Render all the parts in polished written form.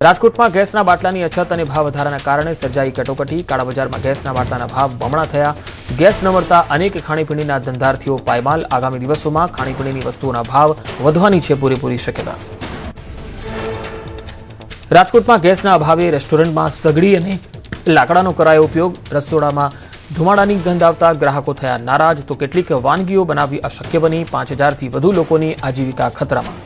રાજકોટમાં ગેસના બાટલાની અછત અને ભાવ વધારાના કારણે સર્જાઈ કટોકટી। કાળા બજારમાં ગેસના બાટલાના ભાવ બમણા થયા। ગેસ ન મળતા અનેક ખાણીપીણીના ધંધાર્થીઓ પાયમાલ। આગામી દિવસોમાં ખાણીપીણીની વસ્તુઓના ભાવ વધવાની છે પૂરેપૂરી શક્યતા। રાજકોટમાં ગેસના અભાવે રેસ્ટોરન્ટમાં સગડી અને લાકડાનો કરાયો ઉપયોગ। રસોડામાં ધુમાડાની ગંધ આવતા ગ્રાહકો થયા નારાજ, તો કેટલીક વાનગીઓ બનાવવી અશક્ય બની। 5000થી વધુ લોકોની આજીવિકા ખતરામાં।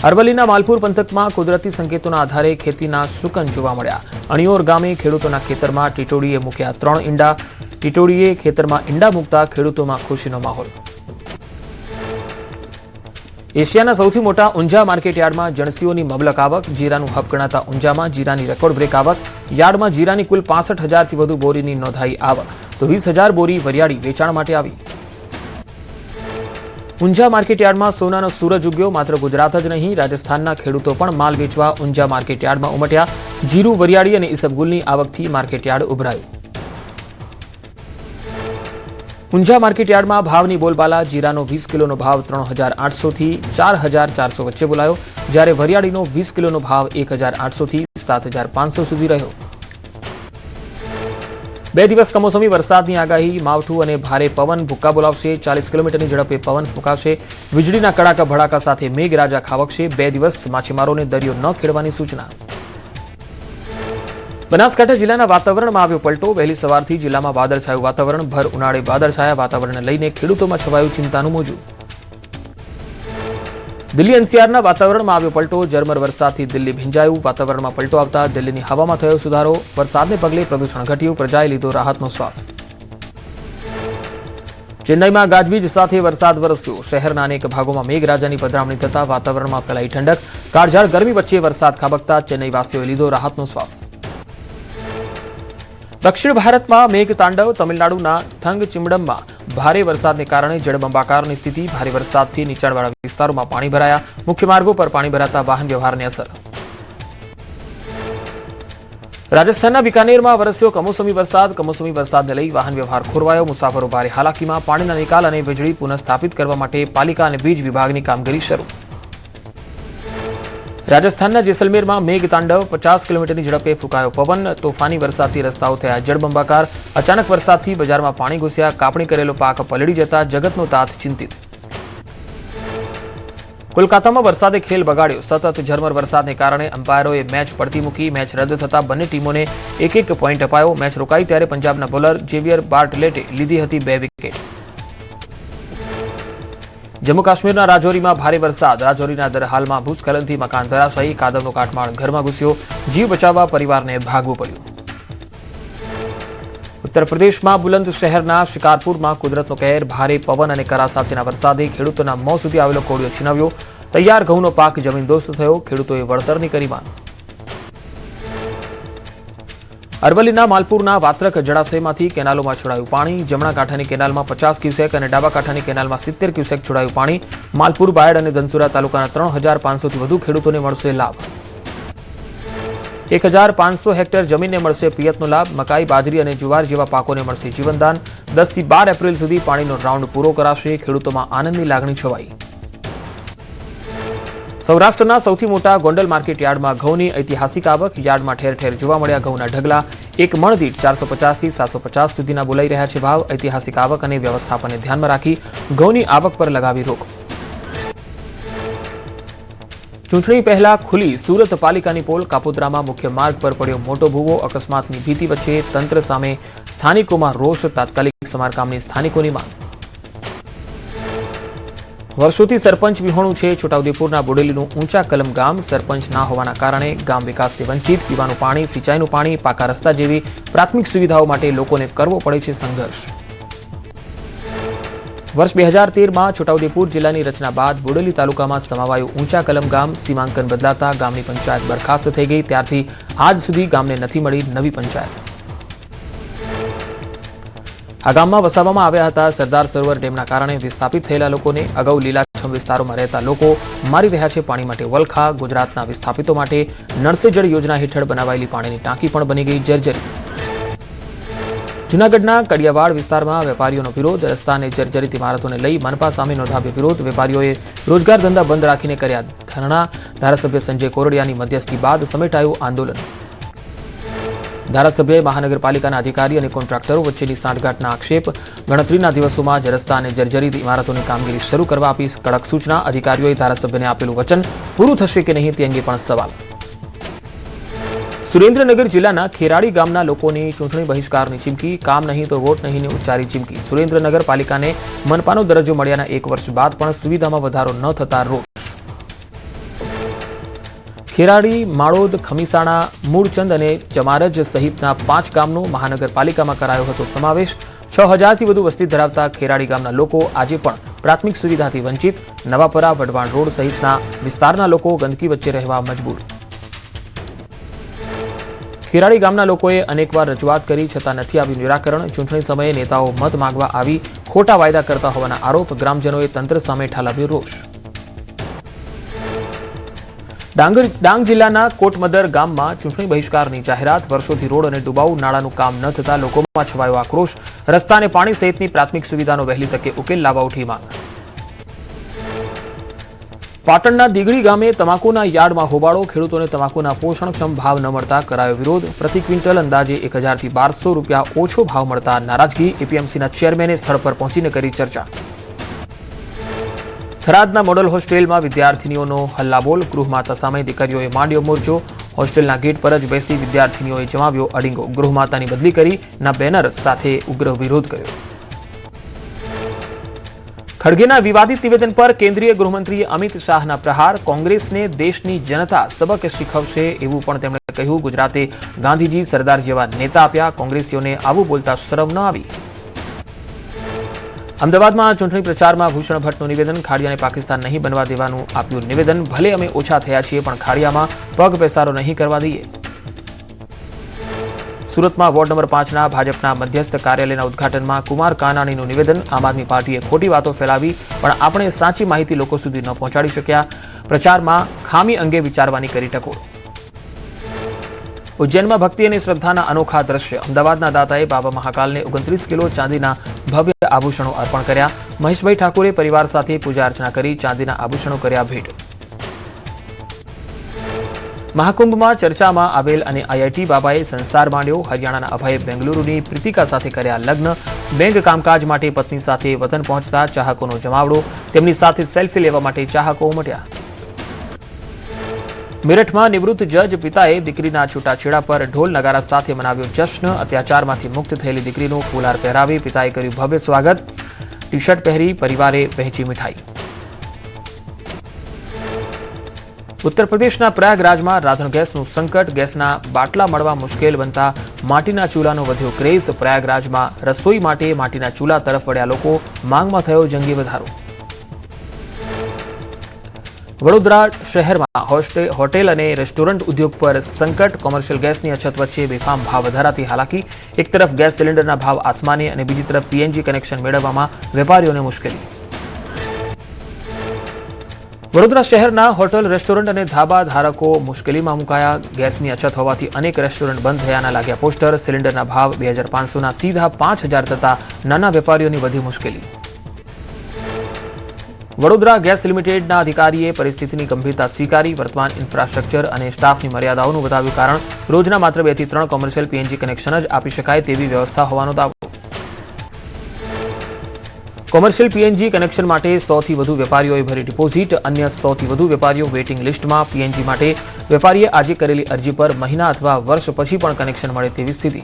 અરવલ્લીના માલપુર પંથકમાં કુદરતી સંકેતોના આધારે ખેતીના શુકન જોવા મળ્યા। અણિયોર ગામે ખેડૂતોના ખેતરમાં ટીટોડીએ મૂક્યા 3 ઈંડા। ટીટોડીએ ખેતરમાં ઈંડા મૂકતા ખેડૂતોમાં ખુશીનો માહોલ। એશિયાના સૌથી મોટા ઊંઝા માર્કેટયાર્ડમાં જણસીઓની મબલક આવક। જીરાનું હબ ગણાતા ઊંઝામાં જીરાની રેકોર્ડ બ્રેક આવક। યાર્ડમાં જીરાની કુલ 65,000થી વધુ બોરીની નોંધાઈ આવક, તો 20,000 બોરી વરિયાળી વેચાણ માટે આવી। ઊંઝા માર્કેટયાર્ડમાં સોનાનો સૂરજ ઉગ્યો। માત્ર ગુજરાત જ નહીં, રાજસ્થાનના ખેડૂતો પણ માલ વેચવા ઊંઝા માર્કેટયાર્ડમાં ઉમટ્યા। જીરું, વરિયાળી અને ઈસબગુલની આવકથી માર્કેટયાર્ડ ઉભરાયું। ઊંઝા માર્કેટયાર્ડમાં ભાવની બોલબાલા। જીરાનો 20 કિલોનો ભાવ 3,800થી 4,400 વચ્ચે બોલાયો, જ્યારે વરિયાળીનો 20 કિલોનો ભાવ 1,800થી 7,500 સુધી રહ્યો। 2 દિવસ કમોસમી વરસાદની આગાહી। માવઠું અને ભારે પવન ભૂક્કા બોલાવશે। 40 કિલોમીટરની ઝડપે પવન ફૂંકાવશે। વીજળીના કડાકા ભડાકા સાથે મેઘરાજા ખાબકશે। 2 દિવસ માછીમારોને દરિયો ન ખેડવાની સૂચના। બનાસકાંઠા જિલ્લાના વાતાવરણમાં આવ્યો પલટો। વહેલી સવારથી જિલ્લામાં વાદળછાયું વાતાવરણ। ભર ઉનાળે વાદળછાયા વાતાવરણને લઈને ખેડૂતોમાં છવાયું ચિંતાનું મોજું। દિલ્હી એનસીઆરના વાતાવરણમાં આવ્યો પલટો। ઝરમર વરસાદથી દિલ્હી ભીંજાયું। વાતાવરણમાં પલટો આવતા દિલ્હીની હવામાં થયો સુધારો। વરસાદને પગલે પ્રદૂષણ ઘટ્યું। પ્રજાએ લીધો રાહતનો શ્વાસ। ચેન્નઈમાં ગાજવીજ સાથે વરસાદ વરસ્યો। શહેરના અનેક ભાગોમાં મેઘરાજાની પધરામણી થતા વાતાવરણમાં ફેલાઈ ઠંડક। કાળઝાળ ગરમી વચ્ચે વરસાદ ખાબકતા ચેન્નઈવાસીઓએ લીધો રાહતનો શ્વાસ। દક્ષિણ ભારતમાં મેઘતાંડવ। તમિલનાડુના થંગચિમડમમાં ભારે વરસાદને કારણે જળબંબાકારની સ્થિતિ। ભારે વરસાદથી નીચાણવાળા વિસ્તારોમાં પાણી ભરાયા। મુખ્ય માર્ગો પર પાણી ભરાતા વાહન વ્યવહારને અસર। રાજસ્થાનના બિકાનેરમાં વરસ્યો કમોસમી વરસાદ। કમોસમી વરસાદને લઈ વાહન વ્યવહાર ખોરવાયો। મુસાફરો ભારે હાલાકીમાં। પાણીના નિકાલ અને વીજળી પુનઃસ્થાપિત કરવા માટે પાલિકા અને વીજ વિભાગની કામગીરી શરૂ। રાજસ્થાનના જેસલમેરમાં મેઘતાંડવ। 50 કિલોમીટરની ઝડપે ફૂંકાયો પવન। તોફાની વરસાદથી રસ્તાઓ થયા જળબંબાકાર। અચાનક વરસાદથી બજારમાં પાણી ઘૂસ્યા। કાપણી કરેલો પાક પલળી જતા જગતનો તાત ચિંતિત। કોલકાતામાં વરસાદે ખેલ બગાડ્યો। સતત ઝરમર વરસાદને કારણે અમ્પાયરોએ મેચ પડતી મૂકી। મેચ રદ થતા બંને ટીમોને 1-1 પોઈન્ટ અપાયો। મેચ રોકાઈ ત્યારે પંજાબના બોલર ઝેવિયર બાર્ટલેટે લીધી હતી 2 વિકેટ। જમ્મુ કાશ્મીરના રાજૌરીમાં ભારે વરસાદ। રાજૌરીના દરહાલમાં ભૂસ્ખલનથી મકાન ધરાશાયી। કાદવનો કાટમાળ ઘરમાં ઘૂસ્યો। જીવ બચાવવા પરિવારને ભાગવું પડ્યું। ઉત્તર પ્રદેશમાં બુલંદ શહેરના શિકારપુરમાં કુદરતનો કહેર। ભારે પવન અને કરા સાથેના વરસાદે ખેડૂતોના મોં સુધી આવેલો કોળિયો છીનવ્યો। તૈયાર ઘઉંનો પાક જમીનદોસ્ત થયો। ખેડૂતોએ વળતરની કરી માંગ। અરવલ્લીના માલપુરના વાત્રક જળાશયમાંથી કેનાલોમાં છોડાયું પાણી। જમણા કાંઠાની કેનાલમાં 50 ક્યુસેક અને ડાબા કાંઠાની કેનાલમાં 70 ક્યુસેક છોડાયું પાણી। માલપુર, બાયડ અને ધનસુરા તાલુકાના 3,500થી વધુ ખેડૂતોને મળશે લાભ। 1,500 હેક્ટર જમીનને મળશે પિયતનો લાભ। મકાઈ, બાજરી અને જુવાર જેવા પાકોને મળશે જીવનદાન। 10 થી 12 એપ્રિલ સુધી પાણીનો રાઉન્ડ પૂરો કરાશે। ખેડૂતોમાં આનંદની લાગણી છવાઈ। સૌરાષ્ટ્રના સૌથી મોટા ગોંડલ માર્કેટયાર્ડમાં ઘઉંની ઐતિહાસિક આવક। યાર્ડમાં ઠેર ઠેર જોવા મળ્યા ઘઉંના ઢગલા। એક મણ દીઠ 450થી 750 સુધીના બોલાઈ રહ્યા છે ભાવ। ઐતિહાસિક આવક અને વ્યવસ્થાપનને ધ્યાનમાં રાખી ઘઉંની આવક પર લગાવી રોક। ચૂંટણી પહેલા ખુલી સુરત પાલિકાની પોલ। કાપોદ્રામાં મુખ્ય માર્ગ પર પડ્યો મોટો ભૂવો। અકસ્માતની ભીતિ વચ્ચે તંત્ર સામે સ્થાનિકોમાં રોષ। તાત્કાલિક સમારકામની સ્થાનિકોની માંગ। વર્ષોથી સરપંચ વિહોણું છે છોટાઉદેપુરના બોડેલીનું ઊંચા કલમ ગામ। સરપંચ ના હોવાના કારણે ગામ વિકાસથી વંચિત। પીવાનું પાણી, સિંચાઈનું પાણી, પાકા રસ્તા જેવી પ્રાથમિક સુવિધાઓ માટે લોકોને કરવો પડે છે સંઘર્ષ। વર્ષ 2013માં છોટાઉદેપુર જિલ્લાની રચના બાદ બોડેલી તાલુકામાં સમાવાયું ઊંચા કલમ ગામ। સીમાંકન બદલાતા ગામની પંચાયત બરખાસ્ત થઈ ગઈ। ત્યારથી આજ સુધી ગામને નથી મળી નવી પંચાયત। આ ગામમાં વસાવવામાં આવ્યા હતા સરદાર સરોવર ડેમના કારણે વિસ્થાપિત થયેલા લોકોને। અગાઉ લીલાછમ વિસ્તારોમાં રહેતા લોકો મારી રહ્યા છે પાણી માટે વલખા। ગુજરાતના વિસ્થાપિતો માટે નળ સે જળ યોજના હેઠળ બનાવાયેલી પાણીની ટાંકી પણ બની ગઈ જર્જરિત। જૂનાગઢના કડિયાવાડ વિસ્તારમાં વેપારીઓનો વિરોધ, રસ્તાને જર્જરિત ઇમારતોને લઈ મનપા સામે નોંધાવ્યો વિરોધ. વેપારીઓએ રોજગાર ધંધા બંધ રાખીને કર્યા ધરણા. ધારાસભ્ય સંજય કોરડિયાની મધ્યસ્થી બાદ સમેટાયું આંદોલન. ધારાસભ્યએ મહાનગરપાલિકાના અધિકારી અને કોન્ટ્રાક્ટરો વચ્ચેની સાંઠગાંઠના આક્ષેપ. ગણતરીના દિવસોમાં જ રસ્તા અને જર્જરિત ઇમારતોની કામગીરી શરૂ કરવા આપી કડક સૂચના. અધિકારીઓએ ધારાસભ્યને આપેલું વચન પૂરું થશે કે નહીં તે અંગે પણ સવાલ. સુરેન્દ્રનગર જિલ્લાના ખેરાડી ગામના લોકોની ચૂંટણી બહિષ્કારની ચીમકી. કામ નહીં તો વોટ નહીંની ઉચ્ચારી ચીમકી. સુરેન્દ્રનગર પાલિકાને મનપાનો દરજ્જો મળ્યાના 1 વર્ષ બાદ પણ સુવિધામાં વધારો ન થતા રોષ. ખેરાડી, માળોદ, ખમીસાણા, મૂળચંદ અને ચમારજ સહિતના 5 ગામનો મહાનગરપાલિકામાં કરાયો હતો સમાવેશ. 6000થી વધુ વસ્તી ધરાવતા ખેરાડી ગામના લોકો આજે પણ પ્રાથમિક સુવિધાથી વંચિત. નવાપરા, વઢવાણ રોડ સહિતના વિસ્તારના લોકો ગંદકી વચ્ચે રહેવા મજબૂર. ખેરાડી ગામના લોકોએ અનેકવાર રજૂઆત કરી છતાં નથી આવ્યું નિરાકરણ. ચૂંટણી સમયે નેતાઓ મત માંગવા આવી ખોટા વાયદા કરતા હોવાના આરોપ. ગ્રામજનોએ તંત્ર સામે ઠાલવ્યો રોષ. ડાંગ જિલ્લાના કોટમદર ગામમાં ચૂંટણી બહિષ્કારની જાહેરાત. વર્ષોથી રોડ અને ડુબાઉ નાળાનું કામ ન થતા લોકોમાં છવાયો આક્રોશ. રસ્તા અને પાણી સહિતની પ્રાથમિક સુવિધાનો વહેલી તકે ઉકેલ લાવવા ઉઠી માંગ. પાટણના દીગડી ગામે તમાકુના યાર્ડમાં હોબાળો. ખેડૂતોને તમાકુના પોષણક્ષમ ભાવ ન મળતા કરાયો વિરોધ. પ્રતિ ક્વિન્ટલ અંદાજે 1000 થી 1200 રૂપિયા ઓછો ભાવ મળતા નારાજગી. એપીએમસીના ચેરમેને સ્થળ પર પહોંચીને કરી ચર્ચા. થરાદના મોડલ હોસ્ટેલમાં વિદ્યાર્થીનીઓનો હલ્લાબોલ. ગૃહમાતા સામે દીકરીઓએ માંડ્યો મોરચો. હોસ્ટેલના ગેટ પર જ બેસી વિદ્યાર્થીનીઓએ જમાવ્યો અડીંગો. ગૃહમાતાની બદલી કરી ના બેનર સાથે ઉગ્ર વિરોધ કર્યો. ખડગેના વિવાદિત નિવેદન પર કેન્દ્રીય ગૃહમંત્રી અમિત શાહના પ્રહાર. કોંગ્રેસને દેશની જનતા સબક શીખવશે એવું પણ તેમણે કહ્યું. ગુજરાતે ગાંધીજી, સરદાર જેવા નેતા આપ્યા. કોંગ્રેસીઓને આવું બોલતા શરમ ન આવી. અમદાવાદમાં ચૂંટણી પ્રચારમાં ભૂષણ ભટ્ટનું નિવેદન. ખાડિયાને પાકિસ્તાન નહીં બનવા દેવાનું આપ્યું નિવેદન. ભલે અમે ઓછા થયા છીએ પણ ખાડિયામાં પગ પેસારો નહીં કરવા દઈએ. સુરતમાં વોર્ડ નંબર 5ના ભાજપના મધ્યસ્થ કાર્યાલયના ઉદઘાટનમાં કુમાર કાનાણીનું નિવેદન. આમ આદમી પાર્ટીએ ખોટી વાતો ફેલાવી પણ આપણે સાચી માહિતી લોકો સુધી ન પહોંચાડી શક્યા. પ્રચારમાં ખામી અંગે વિચારવાની કરી ટકોર. ઉજ્જૈનમાં ભક્તિ અને શ્રદ્ધાના અનોખા દ્રશ્ય. અમદાવાદના દાતાએ બાબા મહાકાલને 29 કિલો ચાંદીના ભવ્ય આભૂષણો અર્પણ કર્યા. મહેશભાઈ ઠાકોરે પરિવાર સાથે પૂજા અર્ચના કરી ચાંદીના આભૂષણો કર્યા ભેટ. મહાકુંભમાં ચર્ચામાં આવેલ અને આઈઆઈટી બાબાએ સંસાર માંડ્યો. હરિયાણાના અભયે બેંગલુરુની પ્રીતિકા સાથે કર્યા લગ્ન. બેંક કામકાજ માટે પત્ની સાથે વતન પહોંચતા ચાહકોનો જમાવડો. તેમની સાથે સેલ્ફી લેવા માટે ચાહકો ઉમટ્યા. મેરઠમાં નિવૃત્ત જજ પિતાએ દીકરીના છૂટાછેડા પર ઢોલ નગારા સાથે મનાવ્યો જશ્ન. અત્યાચારમાંથી મુક્ત થયેલી દીકરીનું ફુલાર પહેરાવી પિતાએ કર્યું ભવ્ય સ્વાગત. ટી શર્ટ પહેરી પરિવારે વહેંચી મીઠાઈ. ઉત્તર પ્રદેશના પ્રયાગરાજમાં રાંધણ ગેસનું સંકટ. ગેસના બાટલા મળવા મુશ્કેલ બનતા માટીના ચૂલાનો વધ્યો ક્રેઝ. પ્રયાગરાજમાં રસોઈ માટે માટીના ચૂલા તરફ વળ્યા લોકો. માંગમાં થયો જંગી વધારો. વડોદરા શહેરમાં હોટેલ અને રેસ્ટોરન્ટ ઉદ્યોગ પર સંકટ. કોમર્શિયલ ગેસની અછત વચ્ચે બેફામ ભાવ વધારાથી હાલાકી. એક તરફ ગેસ સિલિન્ડરના ભાવ આસમાને અને બીજી તરફ પીએનજી કનેક્શન મેળવવામાં વેપારીઓને મુશ્કેલી. વડોદરા શહેરના હોટલ, રેસ્ટોરન્ટ અને ધાબા ધારકો મુશ્કેલીમાં મુકાયા. ગેસની અછત હોવાથી અનેક રેસ્ટોરન્ટ બંધ થયાના લાગ્યા પોસ્ટર. સિલિન્ડરના ભાવ 2500ના સીધા 5000 થતા નાના વેપારીઓની વધી મુશ્કેલી. વડોદરા ગેસ લિમિટેડના અધિકારીએ પરિસ્થિતિની ગંભીરતા સ્વીકારી. વર્તમાન ઇન્ફ્રાસ્ટ્રક્ચર અને સ્ટાફની મર્યાદાઓનું બતાવ્યું કારણ. રોજના માત્ર 2 થી 3 કોમર્શિયલ પીએનજી કનેક્શન જ આપી શકાય તેવી વ્યવસ્થા હોવાનો દાવો. કોમર્શિયલ પીએનજી કનેક્શન માટે 100 થી વધુ વેપારીઓએ ભરી ડિપોઝિટ. અન્ય 100 થી વધુ વેપારીઓ વેઇટિંગ લિસ્ટમાં. પીએનજી માટે વેપારીએ આજે કરેલી અરજી પર મહિના અથવા વર્ષ પછી પણ કનેક્શન મળે તેવી સ્થિતિ.